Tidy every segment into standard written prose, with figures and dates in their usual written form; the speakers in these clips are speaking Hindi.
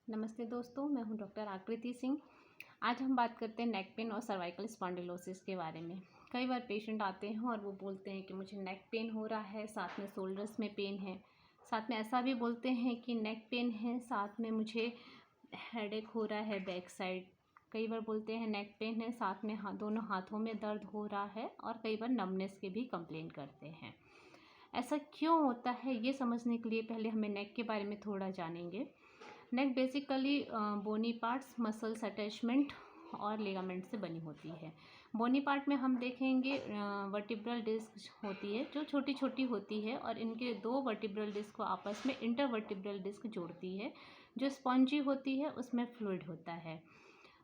नमस्ते दोस्तों, मैं हूं डॉक्टर आकृति सिंह। आज हम बात करते हैं नेक पेन और सर्वाइकल स्पॉन्डिलोसिस के बारे में। कई बार पेशेंट आते हैं और वो बोलते हैं कि मुझे नेक पेन हो रहा है, साथ में शोल्डर्स में पेन है। साथ में ऐसा भी बोलते हैं कि नेक पेन है, साथ में मुझे हेडेक हो रहा है बैक साइड। कई बार बोलते हैं नेक पेन है, साथ में दोनों हाथों में दर्द हो रहा है, और कई बार नमनेस के भी कंप्लेन करते हैं। ऐसा क्यों होता है, ये समझने के लिए पहले हमें नेक के बारे में थोड़ा जानेंगे। नेक बेसिकली बोनी पार्ट्स, मसल्स अटैचमेंट और लिगामेंट से बनी होती है। बोनी पार्ट में हम देखेंगे वर्टिब्रल डिस्क होती है जो छोटी छोटी होती है, और इनके दो वर्टिब्रल डिस्क को आपस में इंटरवर्टिब्रल डिस्क जोड़ती है। जो स्पॉन्जी होती है उसमें फ्लूइड होता है।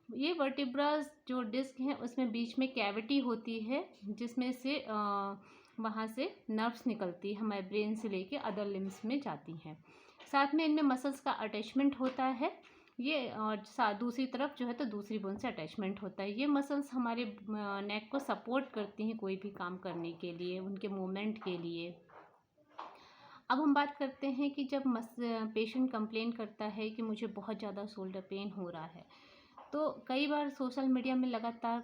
ये वर्टिब्रास जो डिस्क हैं उसमें बीच में कैविटी होती है, जिसमें से वहाँ से नर्व्स निकलती है, हमारे ब्रेन से लेके अदर लिम्स में जाती हैं। साथ में इनमें मसल्स का अटैचमेंट होता है ये, और दूसरी तरफ जो है तो दूसरी बोन से अटैचमेंट होता है। ये मसल्स हमारे नेक को सपोर्ट करती हैं कोई भी काम करने के लिए, उनके मूवमेंट के लिए। अब हम बात करते हैं कि जब पेशेंट कंप्लेन करता है कि मुझे बहुत ज़्यादा शोल्डर पेन हो रहा है, तो कई बार सोशल मीडिया में लगातार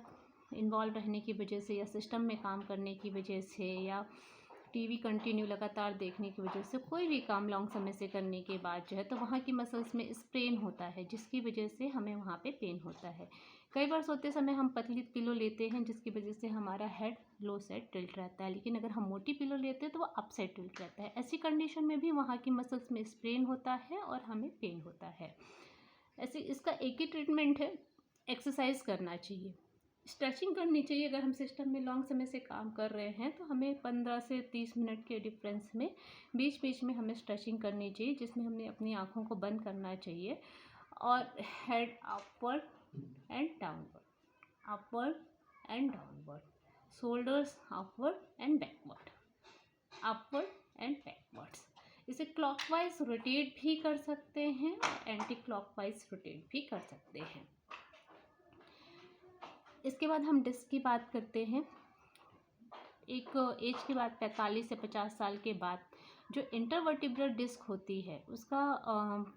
इन्वॉल्व रहने की वजह से, या सिस्टम में काम करने की वजह से, या टीवी कंटिन्यू लगातार देखने की वजह से, कोई भी काम लॉन्ग समय से करने के बाद जो है तो वहाँ की मसल्स में स्ट्रेन होता है, जिसकी वजह से हमें वहाँ पे पेन होता है। कई बार सोते समय हम पतली पिलो लेते हैं, जिसकी वजह से हमारा हेड लो साइड टिल्ट रहता है, लेकिन अगर हम मोटी पिलो लेते हैं तो वो अप साइड टिल्ट रहता है। ऐसी कंडीशन में भी वहाँ की मसल्स में स्ट्रेन होता है और हमें पेन होता है। ऐसे इसका एक ही ट्रीटमेंट है, एक्सरसाइज करना चाहिए, स्ट्रेचिंग करनी चाहिए। अगर हम सिस्टम में लॉन्ग समय से काम कर रहे हैं तो हमें 15 से 30 मिनट के डिफरेंस में बीच बीच में हमें स्ट्रेचिंग करनी चाहिए, जिसमें हमें अपनी आँखों को बंद करना चाहिए और head upward and downward, upward and downward, shoulders upward and backward, upward and backwards. इसे क्लॉकवाइज रोटेट भी कर सकते हैं और एंटी क्लॉकवाइज रोटेट भी कर सकते हैं। इसके बाद हम डिस्क की बात करते हैं। एक एज के बाद 45 से 50 साल के बाद जो इंटरवर्टिब्रल डिस्क होती है उसका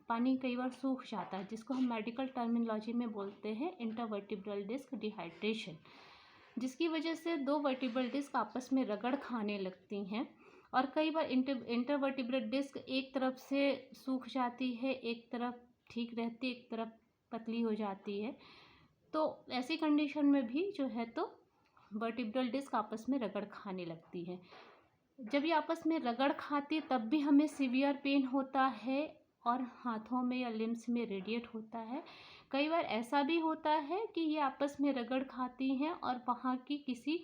पानी कई बार सूख जाता है, जिसको हम मेडिकल टर्मिनोलॉजी में बोलते हैं इंटरवर्टिब्रल डिस्क डिहाइड्रेशन, जिसकी वजह से दो वर्टिब्रल डिस्क आपस में रगड़ खाने लगती हैं। और कई बार इंटरवर्टिब्रल डिस्क एक तरफ से सूख जाती है, एक तरफ ठीक रहती है, एक तरफ पतली हो जाती है। तो ऐसी कंडीशन में भी जो है तो वर्टिब्रल डिस्क आपस में रगड़ खाने लगती है। जब ये आपस में रगड़ खाती तब भी हमें सीवियर पेन होता है और हाथों में या लिम्स में रेडिएट होता है। कई बार ऐसा भी होता है कि ये आपस में रगड़ खाती हैं और वहाँ की किसी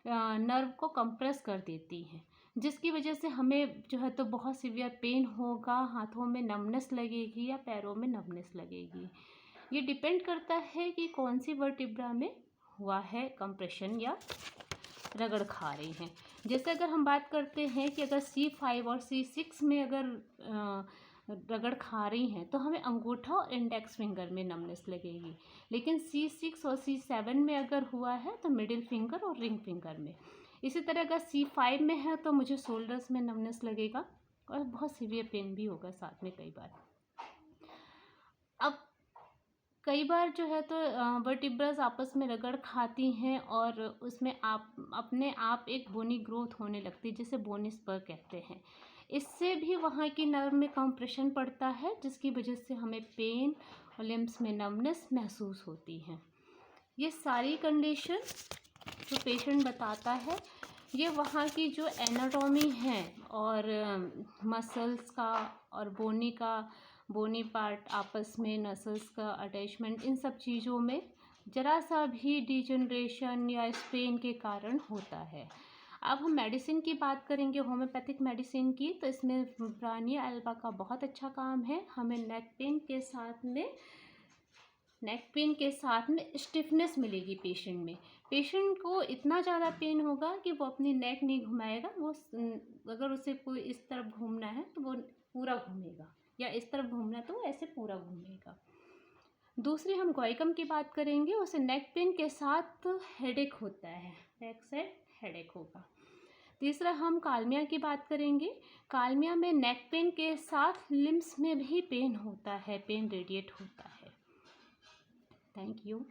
नर्व को कंप्रेस कर देती हैं, जिसकी वजह से हमें जो है तो बहुत सीवियर पेन होगा, हाथों में नमनेस लगेगी या पैरों में नमनेस लगेगी। ये डिपेंड करता है कि कौन सी वर्टिब्रा में हुआ है कंप्रेशन या रगड़ खा रही हैं। जैसे अगर हम बात करते हैं कि अगर C5 और C6 में अगर रगड़ खा रही हैं तो हमें अंगूठा और इंडेक्स फिंगर में नमनेस लगेगी, लेकिन C6 और C7 में अगर हुआ है तो मिडिल फिंगर और रिंग फिंगर में। इसी तरह अगर C5 में है तो मुझे शोल्डर्स में नमनेस लगेगा और बहुत सीवियर पेन भी होगा साथ में कई बार। अब कई बार जो है तो वर्टिब्रल्स आपस में रगड़ खाती हैं और उसमें अपने आप एक बोनी ग्रोथ होने लगती है, जिसे बोनी स्पर कहते हैं। इससे भी वहाँ की नर्व में कंप्रेशन पड़ता है, जिसकी वजह से हमें पेन और लिम्स में नमनेस महसूस होती है। ये सारी कंडीशन जो पेशेंट बताता है, ये वहाँ की जो एनाटॉमी है और मसल्स का और बोनी पार्ट आपस में नसल्स का अटैचमेंट, इन सब चीज़ों में ज़रा सा भी डिजनरेशन या स्ट्रेन के कारण होता है। अब हम मेडिसिन की बात करेंगे, होम्योपैथिक मेडिसिन की, तो इसमें ब्रानिया एल्बा का बहुत अच्छा काम है। हमें नेक पेन के साथ में स्टिफनेस मिलेगी पेशेंट में। पेशेंट को इतना ज़्यादा पेन होगा कि वो अपनी नेक नहीं घुमाएगा, वो अगर उसे कोई इस तरफ घूमना है तो वो पूरा घूमेगा, या इस तरफ घूमना है तो वो ऐसे पूरा घूमेगा। दूसरी हम गॉइकम की बात करेंगे, उसे नेक पेन के साथ हेडेक होता है, बैक साइड हेडेक होगा। तीसरा हम कालमिया की बात करेंगे। कालमिया में नेक पेन के साथ लिम्स में भी पेन होता है, पेन रेडिएट होता है। Thank you.